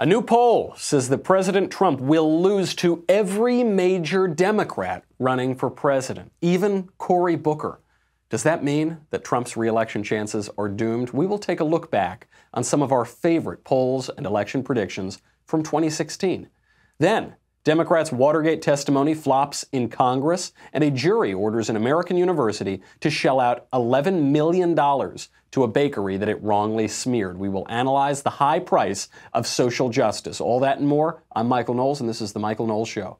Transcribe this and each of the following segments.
A new poll says that President Trump will lose to every major Democrat running for president, even Cory Booker. Does that mean that Trump's re-election chances are doomed? We will take a look back on some of our favorite polls and election predictions from 2016. Then, Democrats' Watergate testimony flops in Congress, and a jury orders an American university to shell out $11 million to a bakery that it wrongly smeared. We will analyze the high price of social justice. All that and more. I'm Michael Knowles, and this is The Michael Knowles Show.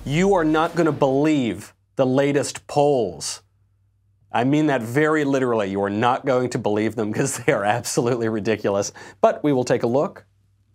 You are not going to believe the latest polls. I mean that very literally. You are not going to believe them because they are absolutely ridiculous. But we will take a look.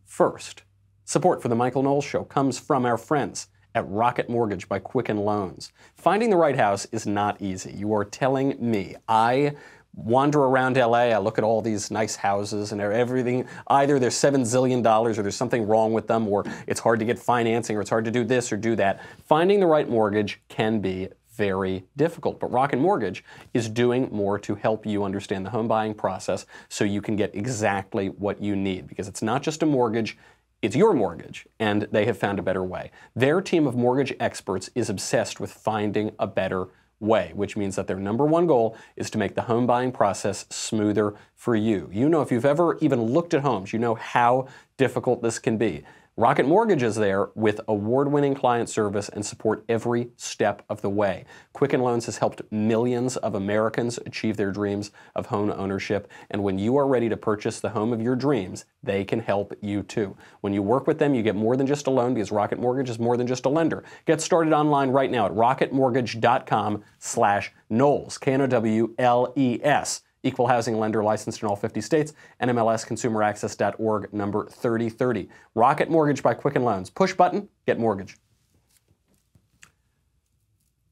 First, support for The Michael Knowles Show comes from our friends at Rocket Mortgage by Quicken Loans. Finding the right house is not easy. You are telling me. I wander around LA, I look at all these nice houses and everything. Either there's $7 zillion or there's something wrong with them, or it's hard to get financing, or it's hard to do this or do that. Finding the right mortgage can be very difficult. But Rocket Mortgage is doing more to help you understand the home buying process so you can get exactly what you need. Because it's not just a mortgage, it's your mortgage, and they have found a better way. Their team of mortgage experts is obsessed with finding a better way, which means that their number one goal is to make the home buying process smoother for you. You know, if you've ever even looked at homes, you know how difficult this can be. Rocket Mortgage is there with award-winning client service and support every step of the way. Quicken Loans has helped millions of Americans achieve their dreams of home ownership, and when you are ready to purchase the home of your dreams, they can help you too. When you work with them, you get more than just a loan because Rocket Mortgage is more than just a lender. Get started online right now at rocketmortgage.com/Knowles, Knowles. Equal housing lender licensed in all 50 states, NMLSconsumeraccess.org, number 3030. Rocket Mortgage by Quicken Loans. Push button, get mortgage.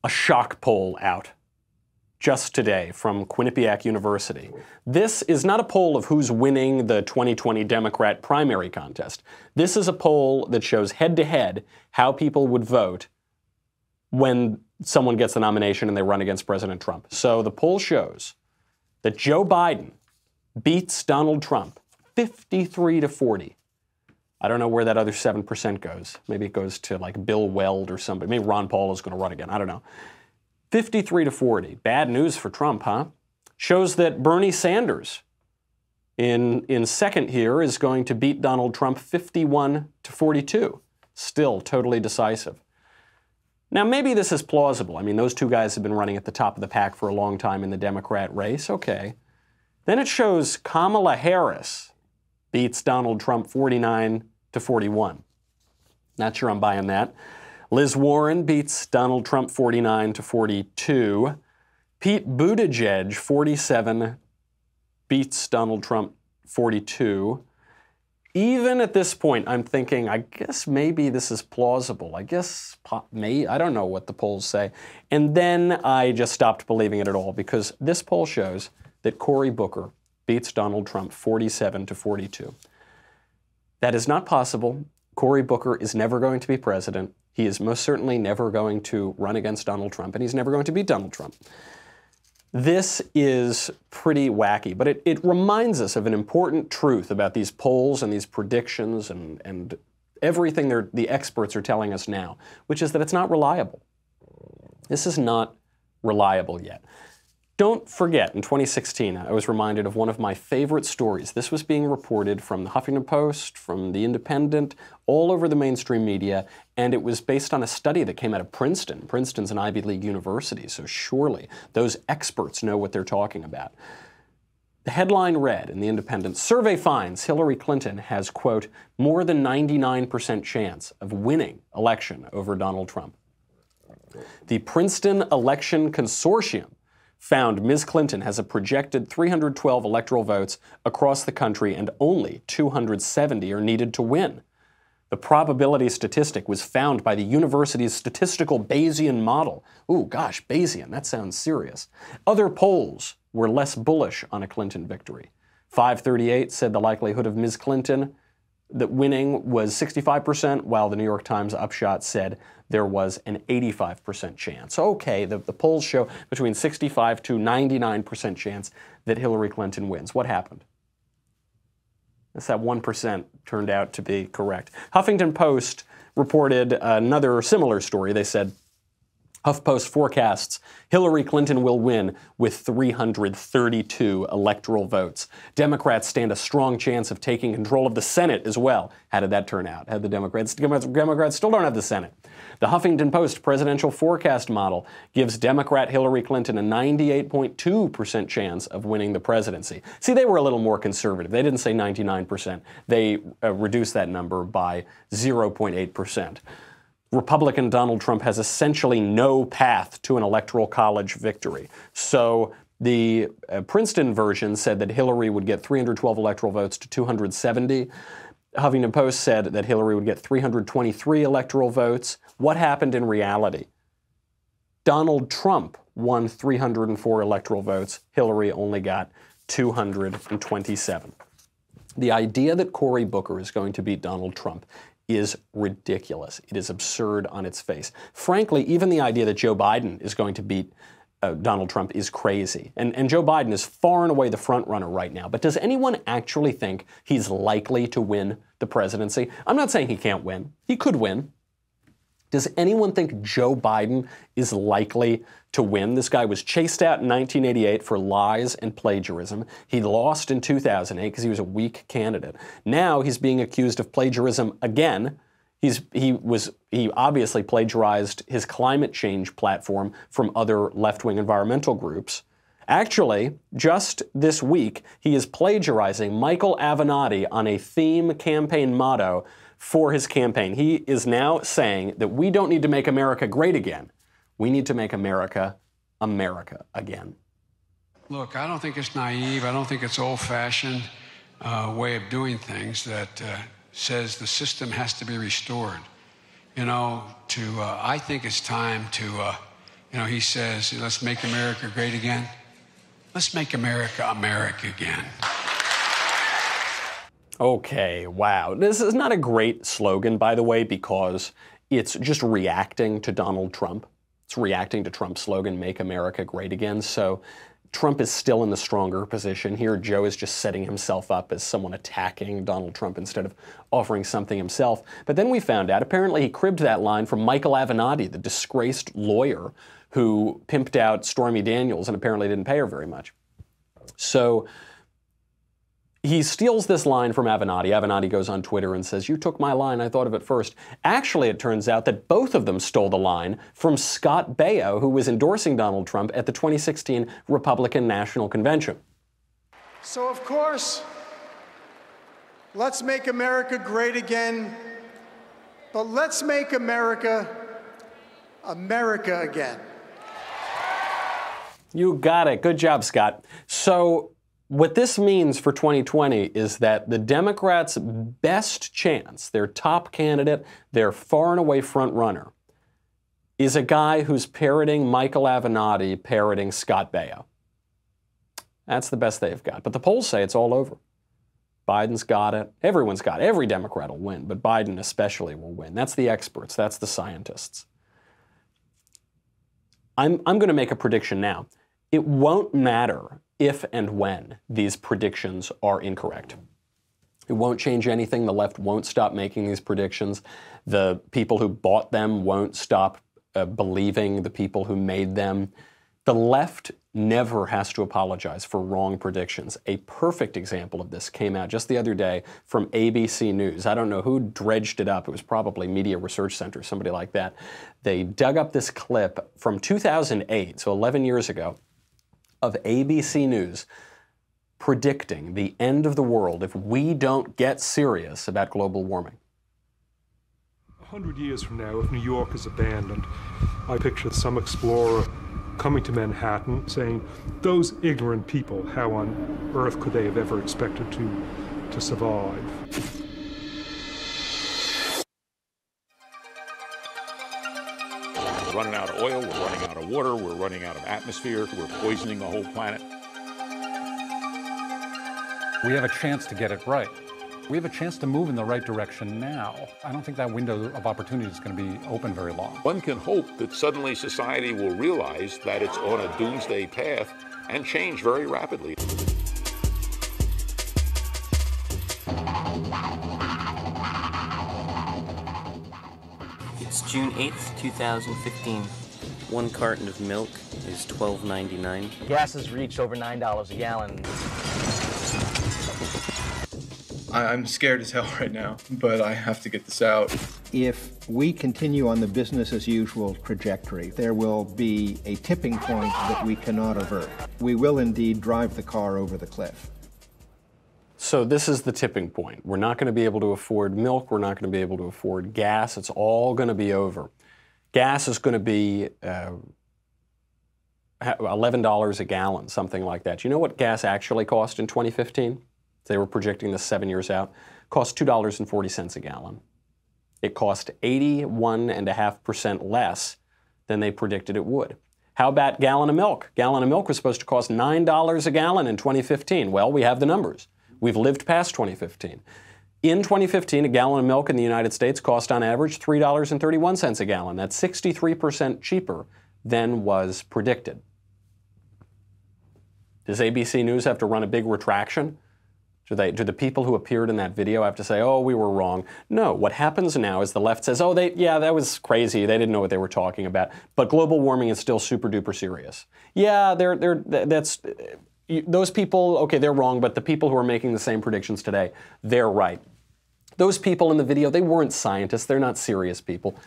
A shock poll out just today from Quinnipiac University. This is not a poll of who's winning the 2020 Democrat primary contest. This is a poll that shows head-to-head how people would vote when someone gets the nomination and they run against President Trump. So the poll shows that Joe Biden beats Donald Trump 53-40. I don't know where that other 7% goes. Maybe it goes to like Bill Weld or somebody. Maybe Ron Paul is going to run again. I don't know. 53-40. Bad news for Trump, huh? Shows that Bernie Sanders in second here is going to beat Donald Trump 51-42. Still totally decisive. Now, maybe this is plausible. I mean, those two guys have been running at the top of the pack for a long time in the Democrat race. Okay. Then it shows Kamala Harris beats Donald Trump 49-41. Not sure I'm buying that. Liz Warren beats Donald Trump 49-42. Pete Buttigieg, 47, beats Donald Trump 42. Even at this point, I'm thinking, I guess maybe this is plausible. I guess, I don't know what the polls say. And then I just stopped believing it at all because this poll shows that Cory Booker beats Donald Trump 47-42. That is not possible. Cory Booker is never going to be president. He is most certainly never going to run against Donald Trump, and he's never going to beat Donald Trump. This is pretty wacky, but it reminds us of an important truth about these polls and these predictions and everything the experts are telling us now, which is that it's not reliable. This is not reliable yet. Don't forget, in 2016, I was reminded of one of my favorite stories. This was being reported from the Huffington Post, from the Independent, all over the mainstream media, and it was based on a study that came out of Princeton. Princeton's an Ivy League university, so surely those experts know what they're talking about. The headline read in the Independent, survey finds Hillary Clinton has, quote, more than 99% chance of winning election over Donald Trump. The Princeton Election Consortium found Ms. Clinton has a projected 312 electoral votes across the country and only 270 are needed to win. The probability statistic was found by the university's statistical Bayesian model. Ooh, gosh, Bayesian, that sounds serious. Other polls were less bullish on a Clinton victory. 538 said the likelihood of Ms. Clinton that winning was 65%, while the New York Times upshot said there was an 85% chance. Okay, the polls show between 65 to 99% chance that Hillary Clinton wins. What happened? That's that 1% turned out to be correct. Huffington Post reported another similar story. They said, HuffPost forecasts Hillary Clinton will win with 332 electoral votes. Democrats stand a strong chance of taking control of the Senate as well. How did that turn out? How did the Democrats still don't have the Senate. The Huffington Post presidential forecast model gives Democrat Hillary Clinton a 98.2% chance of winning the presidency. See, they were a little more conservative. They didn't say 99%. They reduced that number by 0.8%. Republican Donald Trump has essentially no path to an electoral college victory. So the Princeton version said that Hillary would get 312 electoral votes to 270. Huffington Post said that Hillary would get 323 electoral votes. What happened in reality? Donald Trump won 304 electoral votes. Hillary only got 227. The idea that Cory Booker is going to beat Donald Trump is ridiculous. It is absurd on its face. Frankly, even the idea that Joe Biden is going to beat Donald Trump is crazy. And Joe Biden is far and away the front runner right now. But does anyone actually think he's likely to win the presidency? I'm not saying he can't win. He could win. Does anyone think Joe Biden is likely to win? This guy was chased out in 1988 for lies and plagiarism. He lost in 2008 because he was a weak candidate. Now he's being accused of plagiarism again. He obviously plagiarized his climate change platform from other left-wing environmental groups. Actually, just this week, he is plagiarizing Michael Avenatti on a theme campaign motto for his campaign. He is now saying that we don't need to make America great again. We need to make America America again. Look, I don't think it's naive. I don't think it's old-fashioned way of doing things that says the system has to be restored. You know, I think it's time to, he says, let's make America great again. Let's make America America again. Okay, wow. This is not a great slogan, by the way, because it's just reacting to Donald Trump. It's reacting to Trump's slogan, Make America Great Again. So Trump is still in the stronger position here. Joe is just setting himself up as someone attacking Donald Trump instead of offering something himself. But then we found out, apparently he cribbed that line from Michael Avenatti, the disgraced lawyer who pimped out Stormy Daniels and apparently didn't pay her very much. So he steals this line from Avenatti. Avenatti goes on Twitter and says, you took my line, I thought of it first. Actually, it turns out that both of them stole the line from Scott Baio, who was endorsing Donald Trump at the 2016 Republican National Convention. So, of course, let's make America great again, but let's make America America again. You got it. Good job, Scott. So what this means for 2020 is that the Democrats' best chance, their top candidate, their far and away front runner, is a guy who's parroting Michael Avenatti, parroting Scott Baio. That's the best they've got. But the polls say it's all over. Biden's got it. Everyone's got it. Every Democrat will win, but Biden especially will win. That's the experts. That's the scientists. I'm going to make a prediction now. It won't matter if and when these predictions are incorrect. It won't change anything. The left won't stop making these predictions. The people who bought them won't stop believing the people who made them. The left never has to apologize for wrong predictions. A perfect example of this came out just the other day from ABC News. I don't know who dredged it up. It was probably Media Research Center, somebody like that. They dug up this clip from 2008, so 11 years ago, of ABC News predicting the end of the world if we don't get serious about global warming. 100 years from now, if New York is abandoned, I picture some explorer coming to Manhattan saying, those ignorant people, how on earth could they have ever expected to survive? We're running out of oil, we're running out of water, we're running out of atmosphere, we're poisoning the whole planet. We have a chance to get it right. We have a chance to move in the right direction now. I don't think that window of opportunity is going to be open very long. One can hope that suddenly society will realize that it's on a doomsday path and change very rapidly. It's June 8th, 2015. One carton of milk is $12.99. Gas has reached over $9 a gallon. I'm scared as hell right now, but I have to get this out. If we continue on the business as usual trajectory, there will be a tipping point that we cannot avert. We will indeed drive the car over the cliff. So this is the tipping point. We're not going to be able to afford milk. We're not going to be able to afford gas. It's all going to be over. Gas is going to be $11 a gallon, something like that. You know what gas actually cost in 2015? They were projecting this 7 years out. It cost $2.40 a gallon. It cost 81.5% less than they predicted it would. How about gallon of milk? Gallon of milk was supposed to cost $9 a gallon in 2015. Well, we have the numbers. We've lived past 2015. In 2015, a gallon of milk in the United States cost on average $3.31 a gallon. That's 63% cheaper than was predicted. Does ABC News have to run a big retraction? Do the people who appeared in that video have to say, oh, we were wrong? No, what happens now is the left says, oh, yeah, that was crazy. They didn't know what they were talking about. But global warming is still super duper serious. Yeah, those people, okay, they're wrong, but the people who are making the same predictions today, they're right. Those people in the video, they weren't scientists. They're not serious people.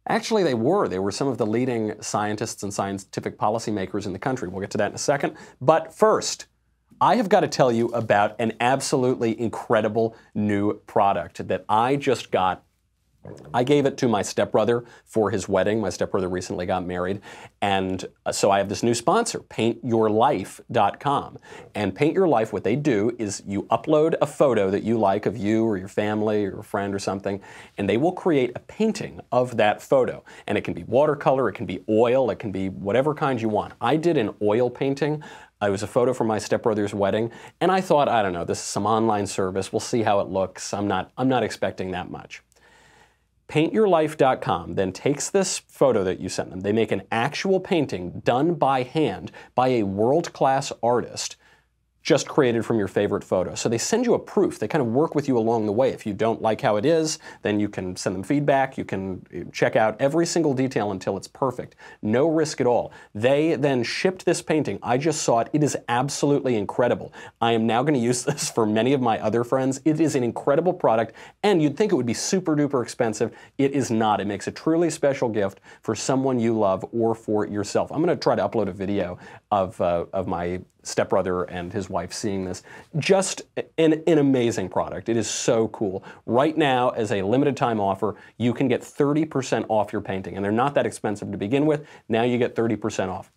Actually, they were. They were some of the leading scientists and scientific policymakers in the country. We'll get to that in a second. But first, I have got to tell you about an absolutely incredible new product that I just got. I gave it to my stepbrother for his wedding. My stepbrother recently got married. And so I have this new sponsor, paintyourlife.com. And Paint Your Life, what they do is you upload a photo that you like of you or your family or a friend or something, and they will create a painting of that photo. And it can be watercolor, it can be oil, it can be whatever kind you want. I did an oil painting. It was a photo from my stepbrother's wedding, and I thought, I don't know, this is some online service. We'll see how it looks. I'm not expecting that much. PaintYourLife.com then takes this photo that you sent them. They make an actual painting done by hand by a world-class artist, just created from your favorite photo. So they send you a proof. They kind of work with you along the way. If you don't like how it is, then you can send them feedback. You can check out every single detail until it's perfect. No risk at all. They then shipped this painting. I just saw it. It is absolutely incredible. I am now going to use this for many of my other friends. It is an incredible product, and you'd think it would be super duper expensive. It is not. It makes a truly special gift for someone you love or for yourself. I'm going to try to upload a video of my stepbrother and his wife seeing this. Just an amazing product. It is so cool. Right now, as a limited time offer, you can get 30% off your painting, and they're not that expensive to begin with. Now you get 30% off.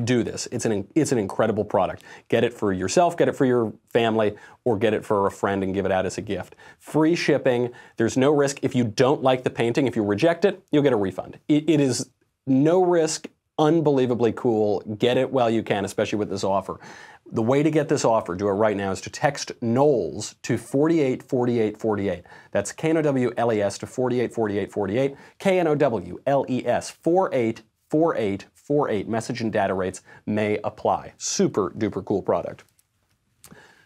Do this. It's an incredible product. Get it for yourself, get it for your family, or get it for a friend and give it out as a gift. Free shipping. There's no risk. If you don't like the painting, if you reject it, you'll get a refund. It is no risk. Unbelievably cool. Get it while you can, especially with this offer. The way to get this offer, do it right now, is to text Knowles to 484848. That's Knowles to 484848. Knowles 484848. Message and data rates may apply. Super duper cool product.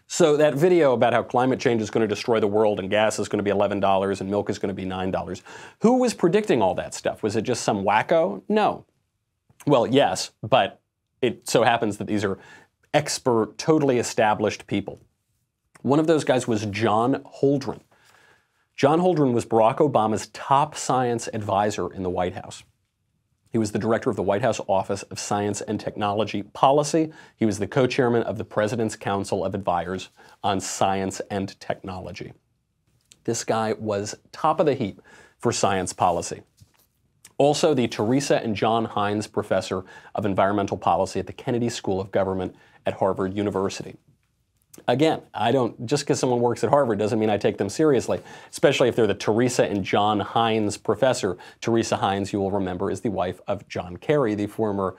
So that video about how climate change is going to destroy the world and gas is going to be $11 and milk is going to be $9. Who was predicting all that stuff? Was it just some wacko? No. Well, yes, but it so happens that these are expert, totally established people. One of those guys was John Holdren. John Holdren was Barack Obama's top science advisor in the White House. He was the director of the White House Office of Science and Technology Policy. He was the co-chairman of the President's Council of Advisors on Science and Technology. This guy was top of the heap for science policy. Also, the Teresa and John Hines Professor of Environmental Policy at the Kennedy School of Government at Harvard University. Again, just because someone works at Harvard doesn't mean I take them seriously, especially if they're the Teresa and John Hines Professor. Teresa Hines, you will remember, is the wife of John Kerry, the former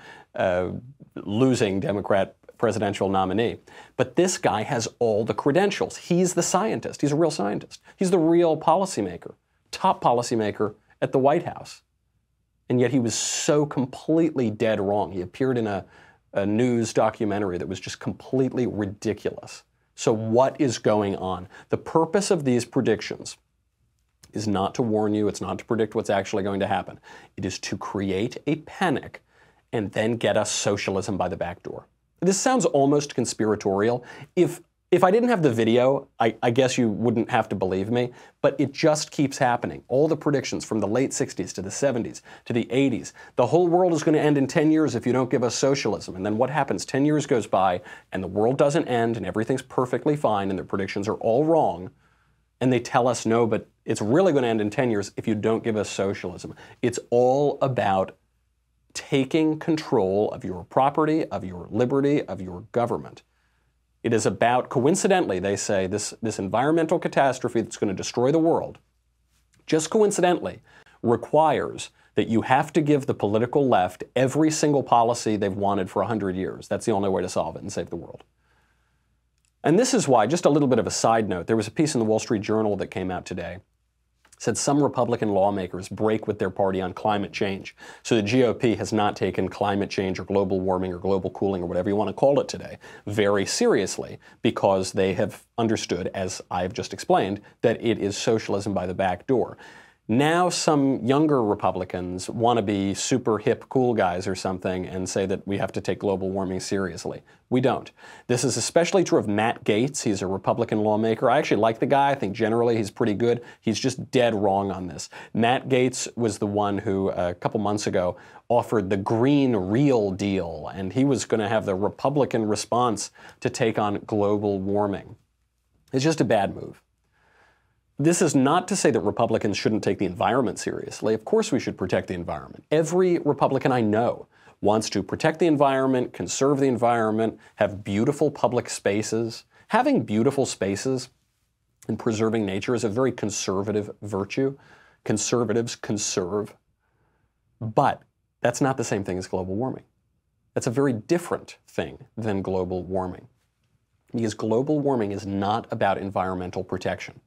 losing Democrat presidential nominee. But this guy has all the credentials. He's the scientist. He's a real scientist. He's the real policymaker, top policymaker at the White House. And yet he was so completely dead wrong. He appeared in a news documentary that was just completely ridiculous. So what is going on? The purpose of these predictions is not to warn you. It's not to predict what's actually going to happen. It is to create a panic and then get us socialism by the back door. This sounds almost conspiratorial. If I didn't have the video, I guess you wouldn't have to believe me, but it just keeps happening. All the predictions from the late 60s to the 70s to the 80s. The whole world is going to end in 10 years if you don't give us socialism. And then what happens? 10 years goes by and the world doesn't end and everything's perfectly fine and their predictions are all wrong. And they tell us, no, but it's really going to end in 10 years if you don't give us socialism. It's all about taking control of your property, of your liberty, of your government. It is about, coincidentally, they say, this environmental catastrophe that's going to destroy the world, just coincidentally, requires that you have to give the political left every single policy they've wanted for 100 years. That's the only way to solve it and save the world. And this is why, just a little bit of a side note, there was a piece in the Wall Street Journal that came out today, said some Republican lawmakers break with their party on climate change. So the GOP has not taken climate change or global warming or global cooling or whatever you want to call it today very seriously because they have understood, as I've just explained, that it is socialism by the back door. Now some younger Republicans want to be super hip cool guys or something and say that we have to take global warming seriously. We don't. This is especially true of Matt Gaetz. He's a Republican lawmaker. I actually like the guy. I think generally he's pretty good. He's just dead wrong on this. Matt Gaetz was the one who a couple months ago offered the Green Real Deal, and he was going to have the Republican response to take on global warming. It's just a bad move. This is not to say that Republicans shouldn't take the environment seriously. Of course we should protect the environment. Every Republican I know wants to protect the environment, conserve the environment, have beautiful public spaces. Having beautiful spaces and preserving nature is a very conservative virtue. Conservatives conserve. But that's not the same thing as global warming. That's a very different thing than global warming. Because global warming is not about environmental protection.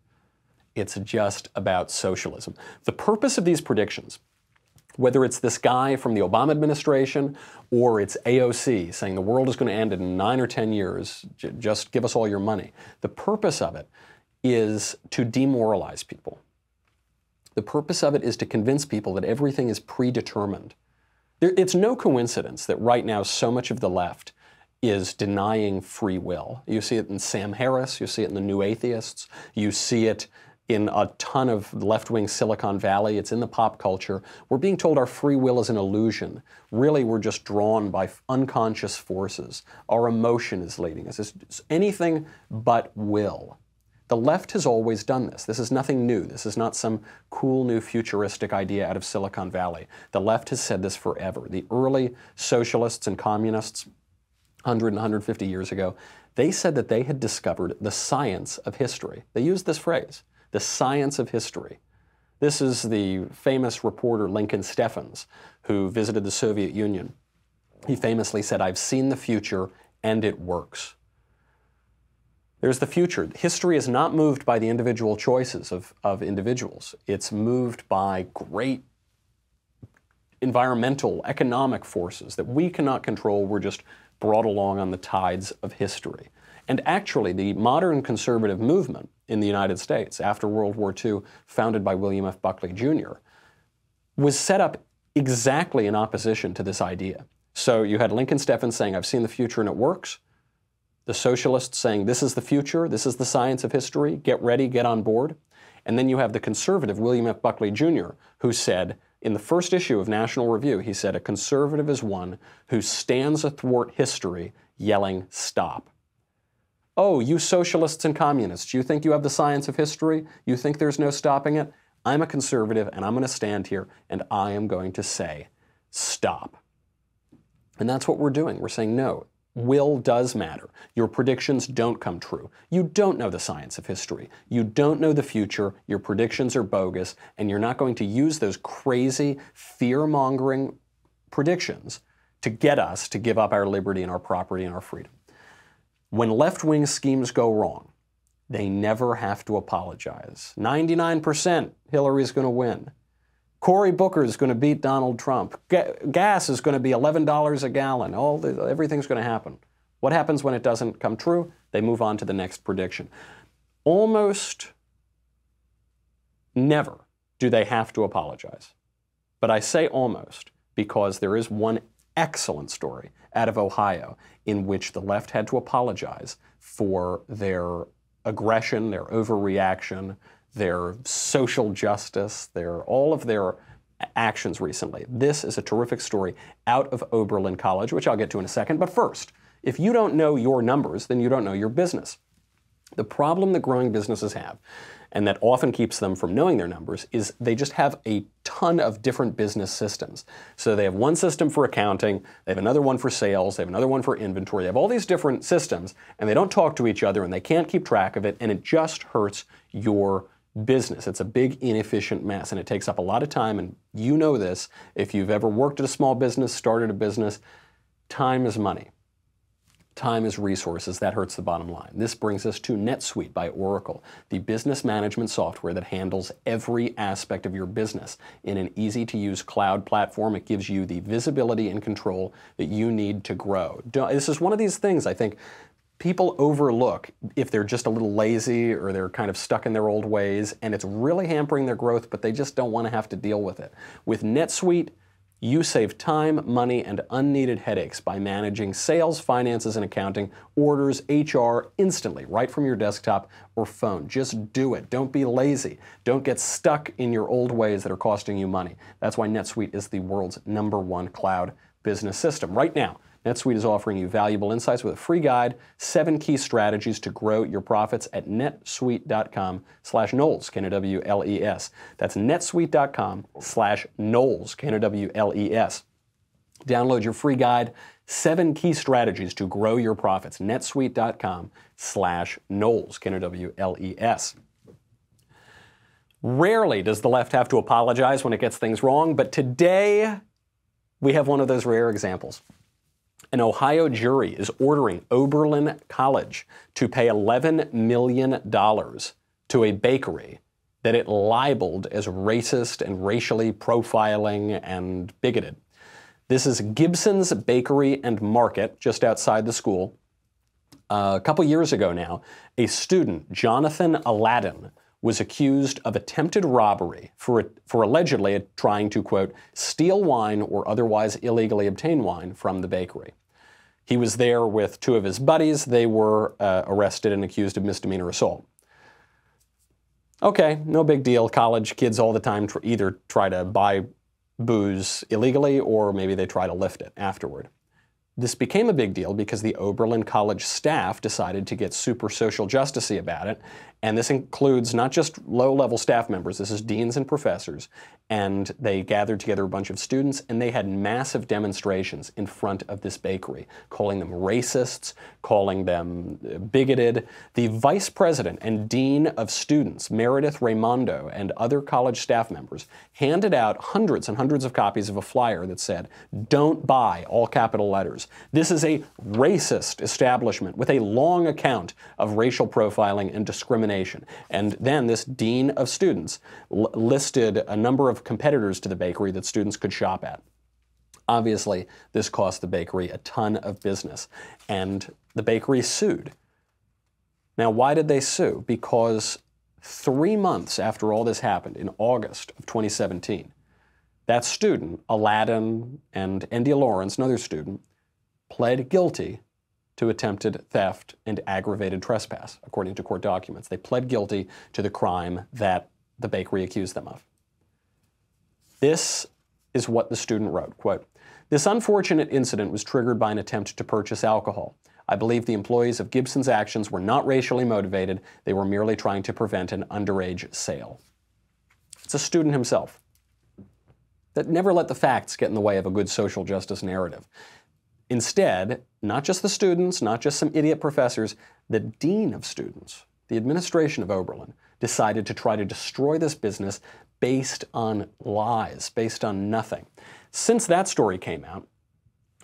It's just about socialism. The purpose of these predictions, whether it's this guy from the Obama administration or it's AOC saying the world is going to end in 9 or 10 years, just give us all your money. The purpose of it is to demoralize people. The purpose of it is to convince people that everything is predetermined. It's no coincidence that right now so much of the left is denying free will. You see it in Sam Harris, you see it in the New Atheists, you see it in a ton of left-wing Silicon Valley. It's in the pop culture. We're being told our free will is an illusion. Really, we're just drawn by unconscious forces. Our emotion is leading us. It's anything but will. The left has always done this. This is nothing new. This is not some cool new futuristic idea out of Silicon Valley. The left has said this forever. The early socialists and communists, 100 and 150 years ago, they said that they had discovered the science of history. They used this phrase, the science of history. This is the famous reporter Lincoln Steffens, who visited the Soviet Union. He famously said, "I've seen the future and it works." There's the future. History is not moved by the individual choices of individuals. It's moved by great environmental, economic forces that we cannot control. We're just brought along on the tides of history. And actually, the modern conservative movement in the United States after World War II, founded by William F. Buckley Jr., was set up exactly in opposition to this idea. So you had Lincoln Steffens saying, "I've seen the future and it works." The socialists saying, "This is the future, this is the science of history, get ready, get on board." And then you have the conservative William F. Buckley Jr., who said, in the first issue of National Review, he said, "A conservative is one who stands athwart history yelling, 'Stop.'" Oh, you socialists and communists, you think you have the science of history? You think there's no stopping it? I'm a conservative and I'm going to stand here and I am going to say, stop. And that's what we're doing. We're saying, no, will does matter. Your predictions don't come true. You don't know the science of history. You don't know the future. Your predictions are bogus, and you're not going to use those crazy, fear-mongering predictions to get us to give up our liberty and our property and our freedom. When left-wing schemes go wrong, they never have to apologize. 99% Hillary's going to win. Cory Booker is going to beat Donald Trump. Gas is going to be $11 a gallon. Everything's going to happen. What happens when it doesn't come true? They move on to the next prediction. Almost never do they have to apologize. But I say almost because there is one excellent story out of Ohio in which the left had to apologize for their aggression, their overreaction, their social justice, all of their actions recently. This is a terrific story out of Oberlin College, which I'll get to in a second. But first, if you don't know your numbers, then you don't know your business. The problem that growing businesses have, and that often keeps them from knowing their numbers, is they just have a ton of different business systems. So they have one system for accounting, they have another one for sales, they have another one for inventory, they have all these different systems, and they don't talk to each other, and they can't keep track of it, and it just hurts your business. It's a big, inefficient mess, and it takes up a lot of time, and you know this. If you've ever worked at a small business, started a business, time is money. Time is resources. That hurts the bottom line. This brings us to NetSuite by Oracle, the business management software that handles every aspect of your business in an easy-to-use cloud platform. It gives you the visibility and control that you need to grow. This is one of these things I think people overlook if they're just a little lazy or they're kind of stuck in their old ways, and it's really hampering their growth, but they just don't want to have to deal with it. With NetSuite, you save time, money, and unneeded headaches by managing sales, finances, and accounting, orders, HR instantly, right from your desktop or phone. Just do it. Don't be lazy. Don't get stuck in your old ways that are costing you money. That's why NetSuite is the world's #1 cloud business system. Right now, NetSuite is offering you valuable insights with a free guide, 7 key strategies to grow your profits at netsuite.com/Knowles, Knowles. That's netsuite.com/Knowles, Knowles. Download your free guide, 7 key strategies to grow your profits, netsuite.com/Knowles, Knowles. Rarely does the left have to apologize when it gets things wrong, but today we have one of those rare examples. An Ohio jury is ordering Oberlin College to pay $11 million to a bakery that it libeled as racist and racially profiling and bigoted. This is Gibson's Bakery and Market, just outside the school. A couple years ago now, a student, Jonathan Aladdin, was accused of attempted robbery for allegedly trying to, quote, steal wine or otherwise illegally obtain wine from the bakery. He was there with 2 of his buddies. They were arrested and accused of misdemeanor assault. Okay, no big deal. College kids all the time either try to buy booze illegally or maybe they try to lift it afterward. This became a big deal because the Oberlin College staff decided to get super social justice-y about it, and this includes not just low-level staff members, this is deans and professors, and they gathered together a bunch of students, and they had massive demonstrations in front of this bakery, calling them racists, calling them bigoted. The vice president and dean of students, Meredith Raimondo, and other college staff members handed out hundreds and hundreds of copies of a flyer that said, "Don't buy," all capital letters. This is a racist establishment with a long account of racial profiling and discrimination. And then this dean of students listed a number of competitors to the bakery that students could shop at. Obviously, this cost the bakery a ton of business, and the bakery sued. Now, why did they sue? Because 3 months after all this happened, in August of 2017, that student, Aladdin, and India Lawrence, another student, pled guilty to attempted theft and aggravated trespass, according to court documents. They pled guilty to the crime that the bakery accused them of. This is what the student wrote, quote, "This unfortunate incident was triggered by an attempt to purchase alcohol. I believe the employees of Gibson's actions were not racially motivated. They were merely trying to prevent an underage sale." It's a student himself. That never let the facts get in the way of a good social justice narrative. Instead, not just the students, not just some idiot professors, the dean of students, the administration of Oberlin, decided to try to destroy this business based on lies, based on nothing. Since that story came out,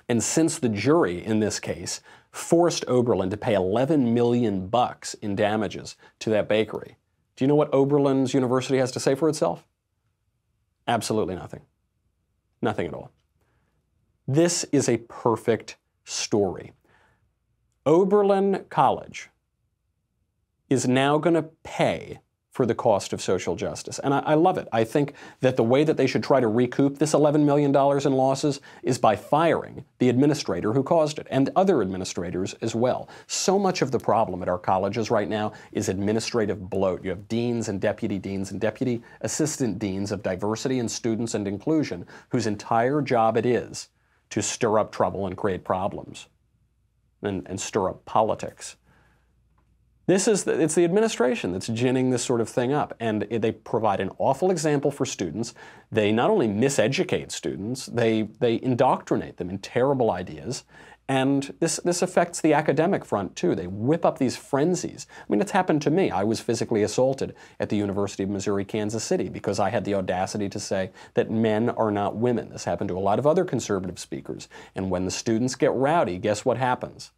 And since the jury, in this case, forced Oberlin to pay $11 million in damages to that bakery, do you know what Oberlin's university has to say for itself? Absolutely nothing. Nothing at all. This is a perfect story. Oberlin College is now going to pay for the cost of social justice. And I love it. I think that the way that they should try to recoup this $11 million in losses is by firing the administrator who caused it, and other administrators as well. So much of the problem at our colleges right now is administrative bloat. You have deans and deputy assistant deans of diversity and students and inclusion whose entire job it is to stir up trouble and create problems and stir up politics. It's the administration that's ginning this sort of thing up, and they provide an awful example for students. They not only miseducate students, they indoctrinate them in terrible ideas, and this affects the academic front too. They whip up these frenzies. I mean, it's happened to me. I was physically assaulted at the University of Missouri, Kansas City because I had the audacity to say that men are not women. This happened to a lot of other conservative speakers, and when the students get rowdy, guess what happens?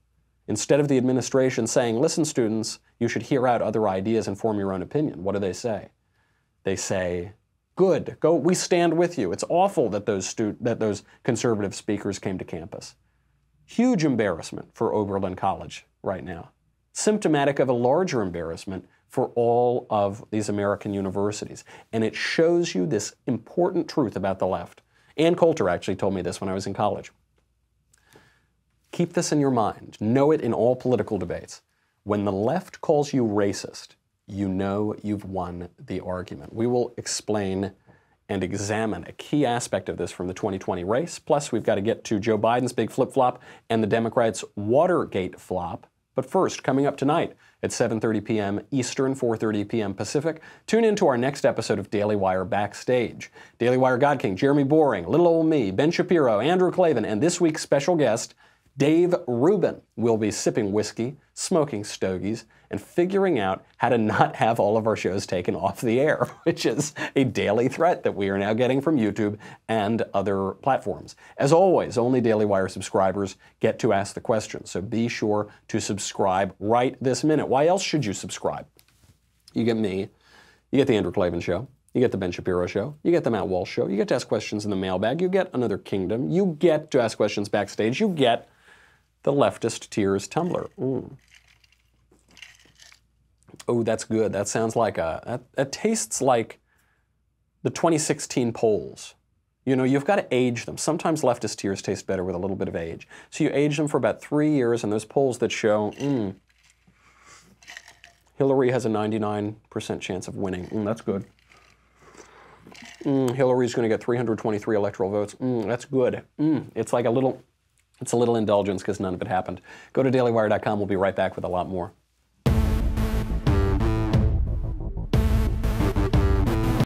Instead of the administration saying, listen, students, you should hear out other ideas and form your own opinion, what do they say? They say, good, go, we stand with you. It's awful that those conservative speakers came to campus. Huge embarrassment for Oberlin College right now. Symptomatic of a larger embarrassment for all of these American universities. And it shows you this important truth about the left. Ann Coulter actually told me this when I was in college. Keep this in your mind. Know it in all political debates. When the left calls you racist, you know you've won the argument. We will explain and examine a key aspect of this from the 2020 race. Plus, we've got to get to Joe Biden's big flip-flop and the Democrats' Watergate flop. But first, coming up tonight at 7:30 p.m. Eastern, 4:30 p.m. Pacific, tune in to our next episode of Daily Wire Backstage. Daily Wire God King, Jeremy Boring, Little Old Me, Ben Shapiro, Andrew Klavan, and this week's special guest, Dave Rubin, will be sipping whiskey, smoking stogies, and figuring out how to not have all of our shows taken off the air, which is a daily threat that we are now getting from YouTube and other platforms. As always, only Daily Wire subscribers get to ask the question, so be sure to subscribe right this minute. Why else should you subscribe? You get me, you get the Andrew Klavan Show, you get the Ben Shapiro Show, you get the Matt Walsh Show, you get to ask questions in the mailbag, you get Another Kingdom, you get to ask questions backstage, you get the Leftist Tears tumbler. Oh, that's good. That sounds like that tastes like the 2016 polls. You know, you've got to age them. Sometimes Leftist Tears taste better with a little bit of age. So you age them for about 3 years, and there's polls that show, Hillary has a 99% chance of winning. That's good. Hillary's going to get 323 electoral votes. That's good. It's like a little indulgence because none of it happened. Go to dailywire.com. We'll be right back with a lot more.